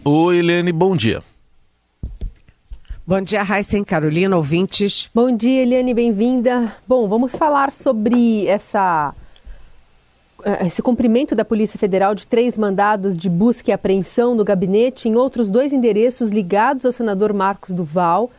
Oi, Eliane, bom dia. Bom dia, Raíssa e Carolina, ouvintes. Bom dia, Eliane, bem-vinda. Bom, vamos falar sobre esse cumprimento da Polícia Federal de 3 mandados de busca e apreensão no gabinete em outros 2 endereços ligados ao senador Marcos Duval,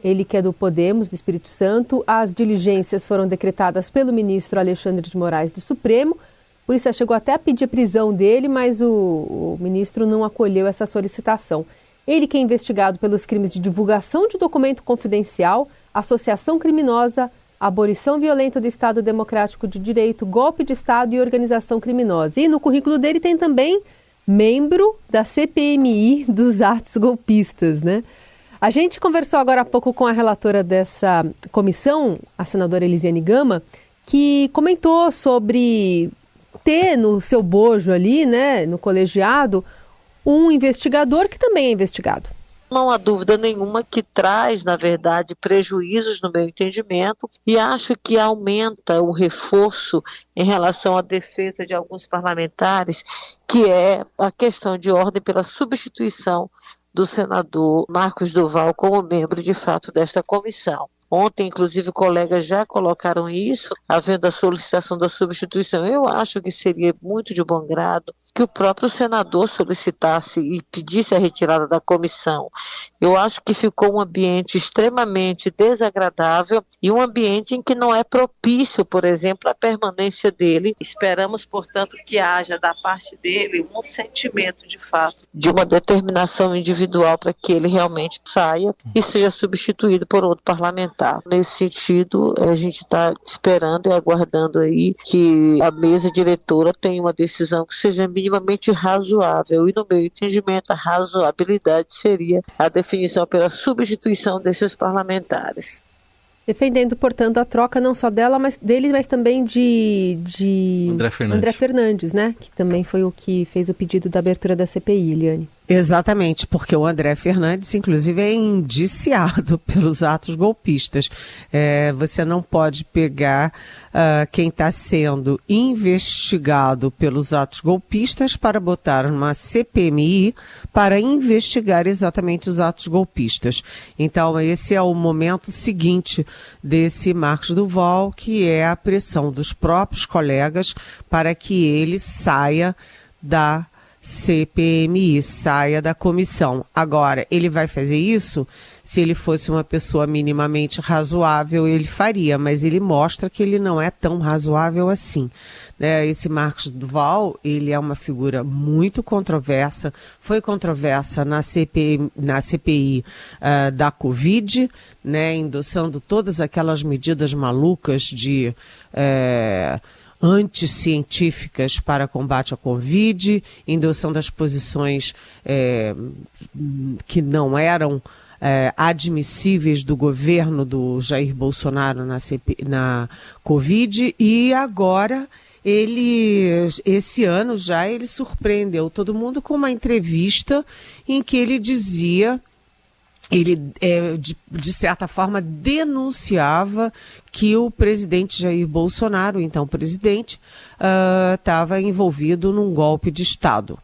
ele que é do Podemos, do Espírito Santo. As diligências foram decretadas pelo ministro Alexandre de Moraes do Supremo. A polícia chegou até a pedir a prisão dele, mas o ministro não acolheu essa solicitação. Ele que é investigado pelos crimes de divulgação de documento confidencial, associação criminosa, abolição violenta do Estado Democrático de Direito, golpe de Estado e organização criminosa. E no currículo dele tem também membro da CPMI dos atos golpistas, né? A gente conversou agora há pouco com a relatora dessa comissão, a senadora Elisiane Gama, que comentou sobre ter no seu bojo ali, né, no colegiado, um investigador que também é investigado. Não há dúvida nenhuma que traz, na verdade, prejuízos no meu entendimento e acho que aumenta o reforço em relação à defesa de alguns parlamentares, que é a questão de ordem pela substituição do senador Marcos Duval como membro, de fato, desta comissão. Ontem, inclusive, colegas já colocaram isso, havendo a solicitação da substituição. Eu acho que seria muito de bom grado que o próprio senador solicitasse e pedisse a retirada da comissão. Eu acho que ficou um ambiente extremamente desagradável e um ambiente em que não é propício, por exemplo, a permanência dele. Esperamos, portanto, que haja da parte dele um sentimento, de fato, de uma determinação individual para que ele realmente saia e seja substituído por outro parlamentar. Nesse sentido, a gente está esperando e aguardando aí que a mesa diretora tenha uma decisão que seja minimamente razoável, e no meu entendimento a razoabilidade seria a definição pela substituição desses parlamentares. Defendendo, portanto, a troca não só dele, mas também de André Fernandes, né? Que também foi o que fez o pedido da abertura da CPI, Eliane. Exatamente, porque o André Fernandes, inclusive, é indiciado pelos atos golpistas. Você não pode pegar quem está sendo investigado pelos atos golpistas para botar numa CPMI para investigar exatamente os atos golpistas. Então, esse é o momento seguinte desse Marcos Duval, que é a pressão dos próprios colegas para que ele saia da CPMI, saia da comissão. Agora, ele vai fazer isso? Se ele fosse uma pessoa minimamente razoável, ele faria, mas ele mostra que ele não é tão razoável assim. Esse Marcos Duval, ele é uma figura muito controversa, foi controversa na CPI da Covid, endossando todas aquelas medidas malucas de anticientíficas para combate à Covid, endossando as posições que não eram admissíveis do governo do Jair Bolsonaro na Covid, e agora esse ano já ele surpreendeu todo mundo com uma entrevista em que ele dizia, de certa forma, denunciava que o presidente Jair Bolsonaro, então presidente, estava envolvido num golpe de Estado.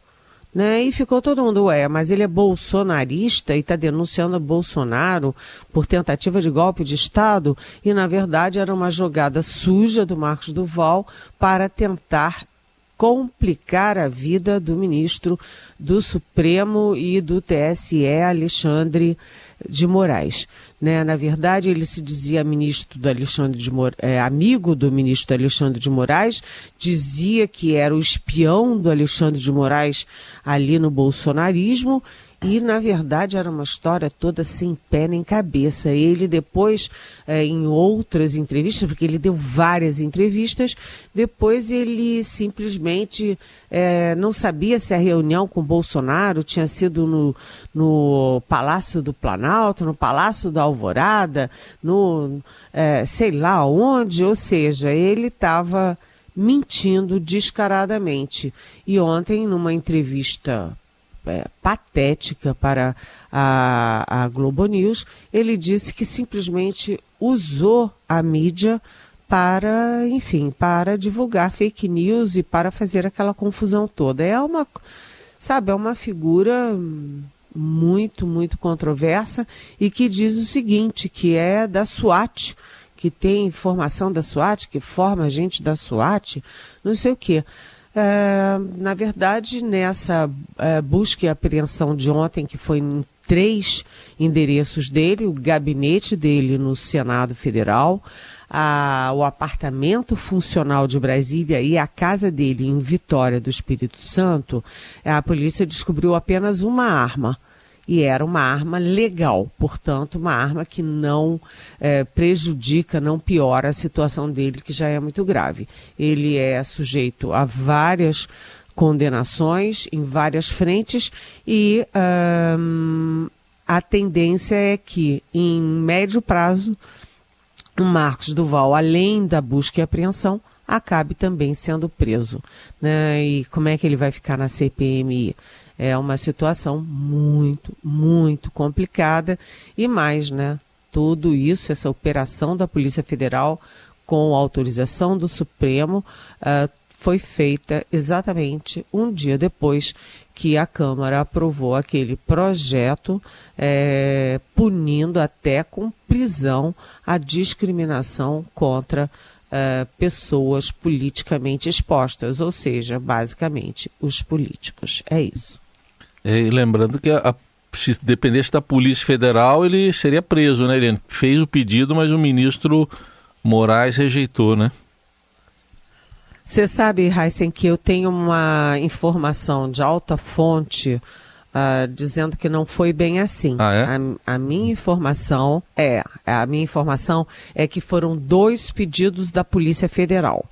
E ficou todo mundo, mas ele é bolsonarista e está denunciando Bolsonaro por tentativa de golpe de Estado? E, na verdade, era uma jogada suja do Marcos Duval para tentar complicar a vida do ministro do Supremo e do TSE, Alexandre de Moraes. Na verdade, ele se dizia amigo do ministro Alexandre de Moraes, dizia que era o espião do Alexandre de Moraes ali no bolsonarismo, e, na verdade, era uma história toda sem pé nem cabeça. Ele depois, em outras entrevistas, porque ele deu várias entrevistas, depois ele simplesmente não sabia se a reunião com Bolsonaro tinha sido no Palácio do Planalto, no Palácio da Alvorada, sei lá onde, ou seja, ele estava mentindo descaradamente. E ontem, numa entrevista patética para a Globo News, ele disse que simplesmente usou a mídia para, enfim, para divulgar fake news e para fazer aquela confusão toda. sabe, é uma figura muito, muito controversa e que diz o seguinte, que é da SWAT, que tem informação da SWAT, que forma gente da SWAT, não sei o quê. Na verdade, nessa busca e apreensão de ontem, que foi em 3 endereços dele, o gabinete dele no Senado Federal, o apartamento funcional de Brasília e a casa dele em Vitória do Espírito Santo, a polícia descobriu apenas uma arma. E era uma arma legal, portanto, uma arma que não prejudica, não piora a situação dele, que já é muito grave. Ele é sujeito a várias condenações em várias frentes e a tendência é que, em médio prazo, o Marcos Duval, além da busca e apreensão, acabe também sendo preso, né? E como é que ele vai ficar na CPMI? É uma situação muito, muito complicada e mais, né? Tudo isso, essa operação da Polícia Federal com autorização do Supremo foi feita exatamente um dia depois que a Câmara aprovou aquele projeto punindo até com prisão a discriminação contra pessoas politicamente expostas, ou seja, basicamente os políticos. É isso. E lembrando que se dependesse da Polícia Federal, ele seria preso, né? Ele fez o pedido, mas o ministro Moraes rejeitou, né? Você sabe, Heisen, que eu tenho uma informação de alta fonte dizendo que não foi bem assim. Ah, é? A minha informação é que foram 2 pedidos da Polícia Federal.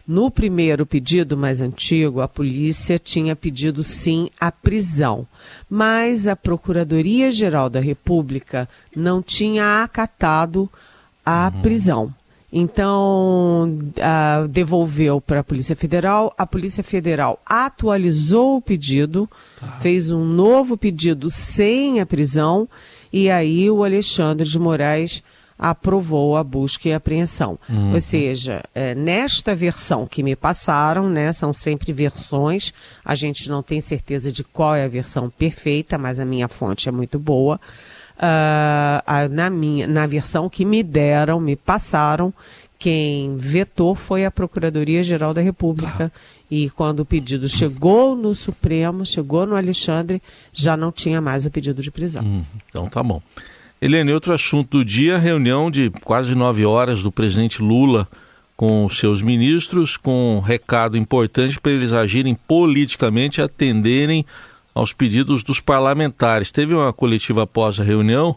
No primeiro pedido, mais antigo, a polícia tinha pedido sim a prisão, mas a Procuradoria-Geral da República não tinha acatado a prisão. Então, devolveu para a Polícia Federal atualizou o pedido, fez um novo pedido sem a prisão, e aí o Alexandre de Moraes aprovou a busca e apreensão. Ou seja, nesta versão que me passaram, né, são sempre versões, a gente não tem certeza de qual é a versão perfeita, mas a minha fonte é muito boa. Na versão que me passaram, quem vetou foi a Procuradoria-Geral da República. E quando o pedido chegou no Supremo, chegou no Alexandre, já não tinha mais o pedido de prisão. Então tá bom. Helene, outro assunto do dia, reunião de quase 9 horas do presidente Lula com os seus ministros, com um recado importante para eles agirem politicamente e atenderem aos pedidos dos parlamentares. Teve uma coletiva após a reunião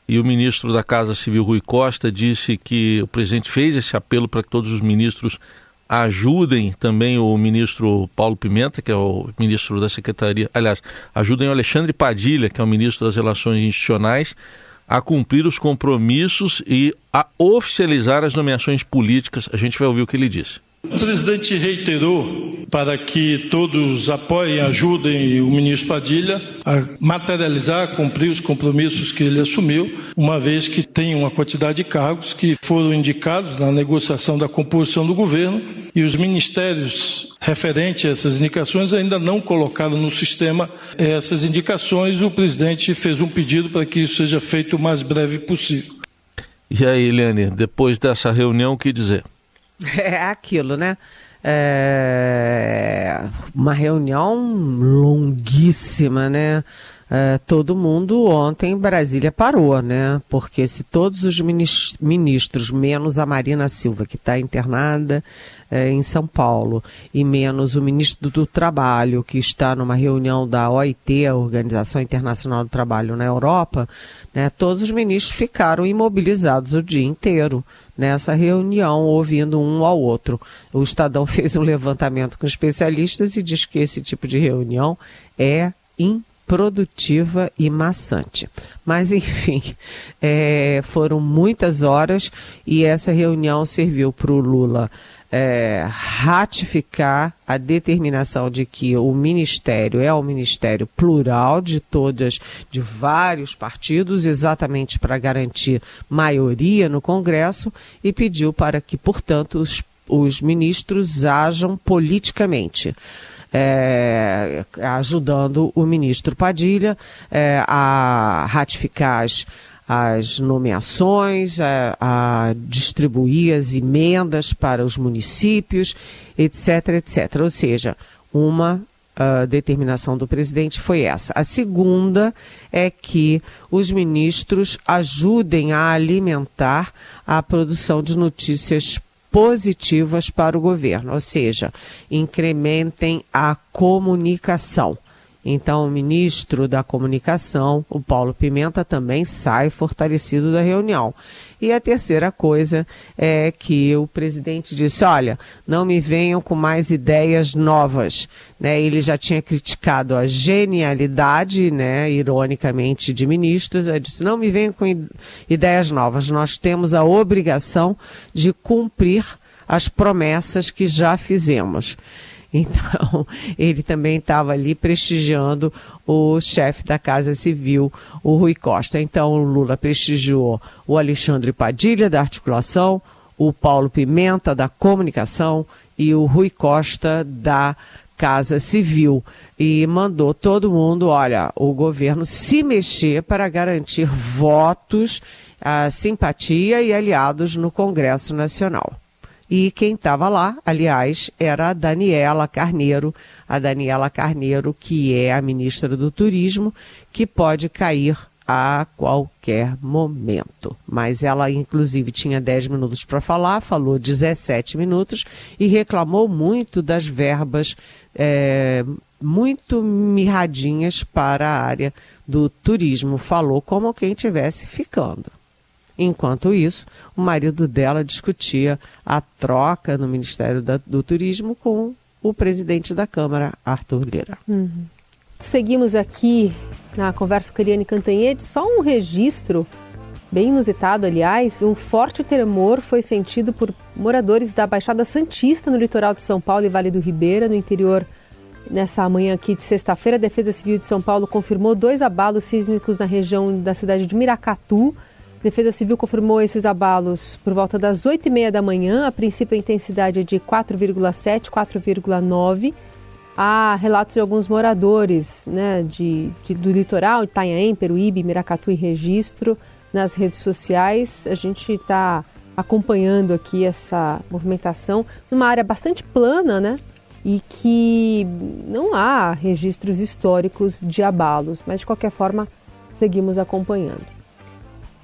e o ministro da Casa Civil, Rui Costa, disse que o presidente fez esse apelo para que todos os ministros ajudem também o ministro Paulo Pimenta, que é o ministro da Secretaria, aliás, ajudem o Alexandre Padilha, que é o ministro das Relações Institucionais, a cumprir os compromissos e a oficializar as nomeações políticas. A gente vai ouvir o que ele disse. O presidente reiterou para que todos apoiem, ajudem o ministro Padilha a materializar, a cumprir os compromissos que ele assumiu, uma vez que tem uma quantidade de cargos que foram indicados na negociação da composição do governo e os ministérios referentes a essas indicações ainda não colocaram no sistema essas indicações. O presidente fez um pedido para que isso seja feito o mais breve possível. E aí, Eliane, depois dessa reunião, o que dizer? É aquilo, né? Uma reunião longuíssima, né? Todo mundo ontem em Brasília parou, né? Porque se todos os ministros, menos a Marina Silva, que está internada em São Paulo, e menos o ministro do Trabalho, que está numa reunião da OIT, a Organização Internacional do Trabalho na Europa, né? Todos os ministros ficaram imobilizados o dia inteiro nessa reunião, ouvindo um ao outro. O Estadão fez um levantamento com especialistas e diz que esse tipo de reunião é improdutiva e maçante. Mas, enfim, foram muitas horas e essa reunião serviu para o Lula ratificar a determinação de que o ministério é um ministério plural de vários partidos, exatamente para garantir maioria no Congresso, e pediu para que, portanto, os ministros ajam politicamente. ajudando o ministro Padilha a ratificar as nomeações, a distribuir as emendas para os municípios, etc, etc. Ou seja, uma determinação do presidente foi essa. A segunda é que os ministros ajudem a alimentar a produção de notícias positivas para o governo, ou seja, incrementem a comunicação. Então, o ministro da Comunicação, o Paulo Pimenta, também sai fortalecido da reunião. E a terceira coisa é que o presidente disse, olha, não me venham com mais ideias novas. Né? Ele já tinha criticado a genialidade, né, ironicamente, de ministros. Ele disse, não me venham com ideias novas. Nós temos a obrigação de cumprir as promessas que já fizemos. Então, ele também estava ali prestigiando o chefe da Casa Civil, o Rui Costa. Então, o Lula prestigiou o Alexandre Padilha, da articulação, o Paulo Pimenta, da comunicação, e o Rui Costa, da Casa Civil. E mandou todo mundo, olha, o governo se mexer para garantir votos, simpatia e aliados no Congresso Nacional. E quem estava lá, aliás, era a Daniela Carneiro, que é a ministra do Turismo, que pode cair a qualquer momento. Mas ela, inclusive, tinha 10 minutos para falar, falou 17 minutos e reclamou muito das verbas muito mirradinhas para a área do turismo. Falou como quem estivesse ficando. Enquanto isso, o marido dela discutia a troca no Ministério do Turismo com o presidente da Câmara, Arthur Lira. Seguimos aqui na conversa com a Eliane Cantanhede, só um registro bem inusitado, aliás. Um forte tremor foi sentido por moradores da Baixada Santista, no litoral de São Paulo e Vale do Ribeira, no interior. Nessa manhã aqui de sexta-feira, a Defesa Civil de São Paulo confirmou 2 abalos sísmicos na região da cidade de Miracatu. A Defesa Civil confirmou esses abalos por volta das 8h30 da manhã. A princípio, a intensidade é de 4,7, 4,9. Há relatos de alguns moradores, né, do litoral, de Itanhaém, Peruíbe, Miracatu e Registro, nas redes sociais. A gente está acompanhando aqui essa movimentação numa área bastante plana, né, e que não há registros históricos de abalos, mas de qualquer forma seguimos acompanhando.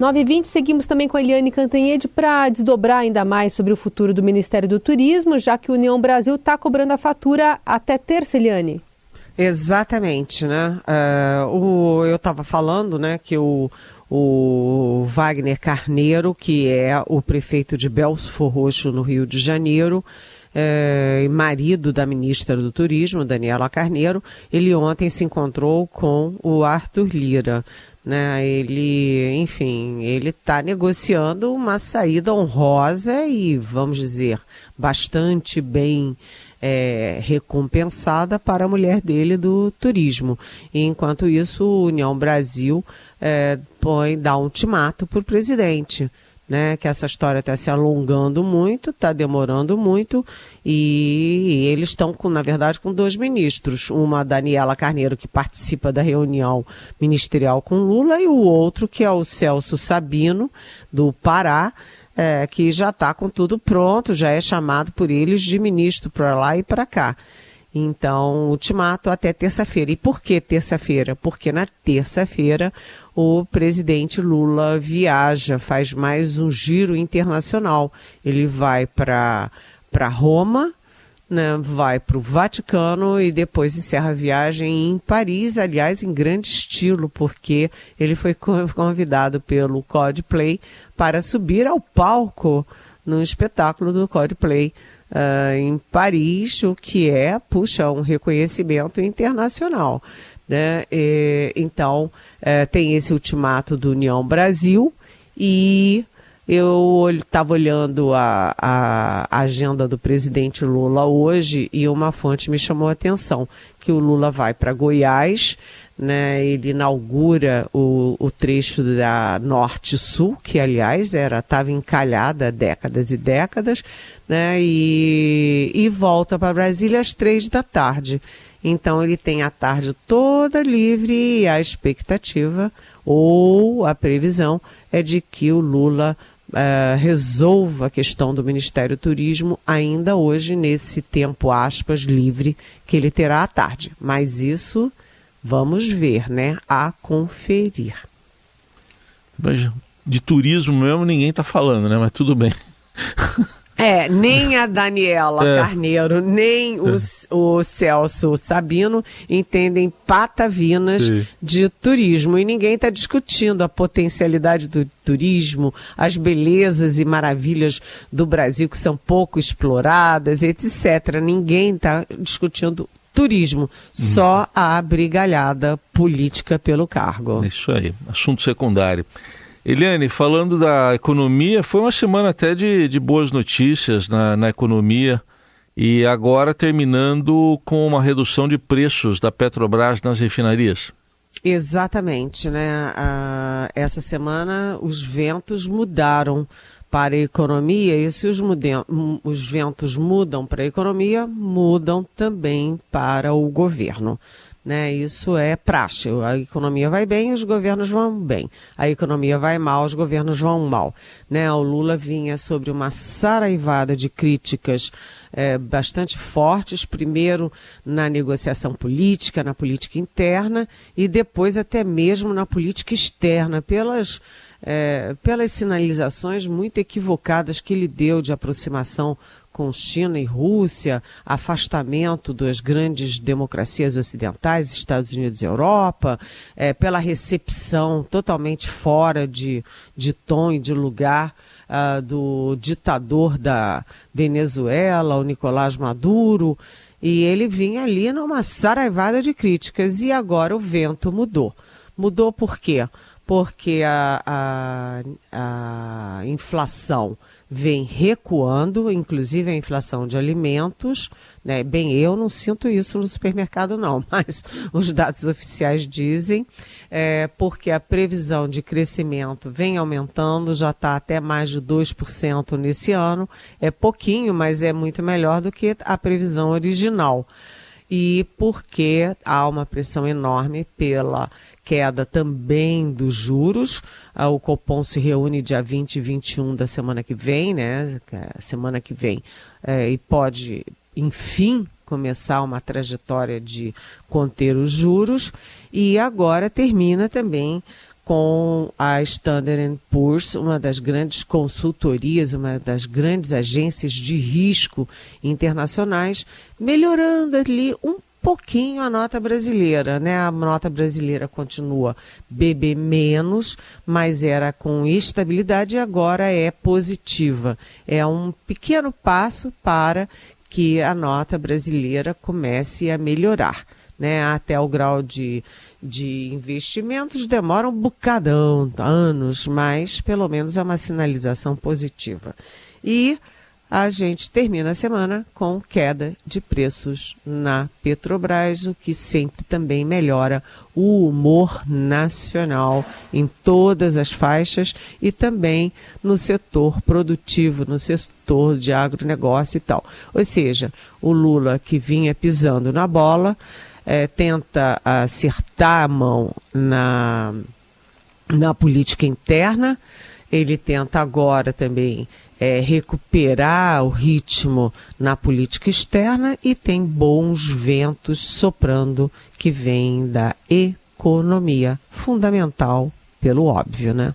9h20, seguimos também com a Eliane Cantanhede para desdobrar ainda mais sobre o futuro do Ministério do Turismo, já que a União Brasil está cobrando a fatura até terça, Eliane. Exatamente, né? Eu estava falando, né, que o Wagner Carneiro, que é o prefeito de Belfor Roxo, no Rio de Janeiro, marido da ministra do Turismo, Daniela Carneiro, ele ontem se encontrou com o Arthur Lira. Né, ele está negociando uma saída honrosa e, vamos dizer, bastante bem recompensada para a mulher dele do turismo. E, enquanto isso, a União Brasil dá um ultimato para o presidente. Né, que essa história está se alongando muito, está demorando muito, e eles estão, na verdade, com 2 ministros. Uma, a Daniela Carneiro, que participa da reunião ministerial com Lula, e o outro, que é o Celso Sabino, do Pará, que já está com tudo pronto, já é chamado por eles de ministro para lá e para cá. Então, ultimato até terça-feira. E por que terça-feira? Porque na terça-feira o presidente Lula viaja, faz mais um giro internacional. Ele vai para Roma, né, vai para o Vaticano e depois encerra a viagem em Paris, aliás, em grande estilo, porque ele foi convidado pelo Coldplay para subir ao palco no espetáculo do Coldplay em Paris, o que é, um reconhecimento internacional. Né? Então, tem esse ultimato do União Brasil e eu estava olhando a agenda do presidente Lula hoje e uma fonte me chamou a atenção, que o Lula vai para Goiás né? Ele inaugura o trecho da Norte-Sul, que aliás estava encalhada há décadas e décadas, né? E volta para Brasília às 15h. Então ele tem a tarde toda livre e a expectativa ou a previsão é de que o Lula resolva a questão do Ministério do Turismo ainda hoje, nesse tempo, aspas, livre, que ele terá à tarde. Mas isso vamos ver, né? A conferir. Mas de turismo mesmo ninguém está falando, né? Mas tudo bem. Nem a Daniela Carneiro, nem o Celso Sabino entendem patavinas de turismo. E ninguém está discutindo a potencialidade do turismo, as belezas e maravilhas do Brasil que são pouco exploradas, etc. Ninguém está discutindo turismo, só a brigalhada política pelo cargo. É isso aí, assunto secundário. Eliane, falando da economia, foi uma semana até de boas notícias na economia e agora terminando com uma redução de preços da Petrobras nas refinarias. Exatamente, né? Essa semana os ventos mudaram para a economia e se os ventos mudam para a economia, mudam também para o governo. Né, isso é praxe. A economia vai bem, os governos vão bem. A economia vai mal, os governos vão mal. Né, o Lula vinha sobre uma saraivada de críticas bastante fortes, primeiro na negociação política, na política interna e depois até mesmo na política externa, pelas sinalizações muito equivocadas que ele deu de aproximação com China e Rússia, afastamento das grandes democracias ocidentais, Estados Unidos e Europa, pela recepção totalmente fora de tom e de lugar do ditador da Venezuela, o Nicolás Maduro, e ele vinha ali numa saraivada de críticas e agora o vento mudou. Mudou por quê? Porque a inflação vem recuando, inclusive a inflação de alimentos, né? Bem, eu não sinto isso no supermercado não, mas os dados oficiais dizem, porque a previsão de crescimento vem aumentando, já está até mais de 2% nesse ano, é pouquinho, mas é muito melhor do que a previsão original. E porque há uma pressão enorme pela queda também dos juros. O Copom se reúne dia 20 e 21 da semana que vem, né? Semana que vem, e pode, enfim, começar uma trajetória de conter os juros. E agora termina também com a Standard & Poor's, uma das grandes consultorias, uma das grandes agências de risco internacionais, melhorando ali um pouquinho a nota brasileira, né? A nota brasileira continua BB-, mas era com estabilidade e agora é positiva. É um pequeno passo para que a nota brasileira comece a melhorar. Né, até o grau de investimentos demora um bocadão, anos, mas pelo menos é uma sinalização positiva. E a gente termina a semana com queda de preços na Petrobras, o que sempre também melhora o humor nacional em todas as faixas e também no setor produtivo, no setor de agronegócio e tal. Ou seja, o Lula que vinha pisando na bola, tenta acertar a mão na política interna, ele tenta agora também recuperar o ritmo na política externa e tem bons ventos soprando que vêm da economia, fundamental pelo óbvio, né?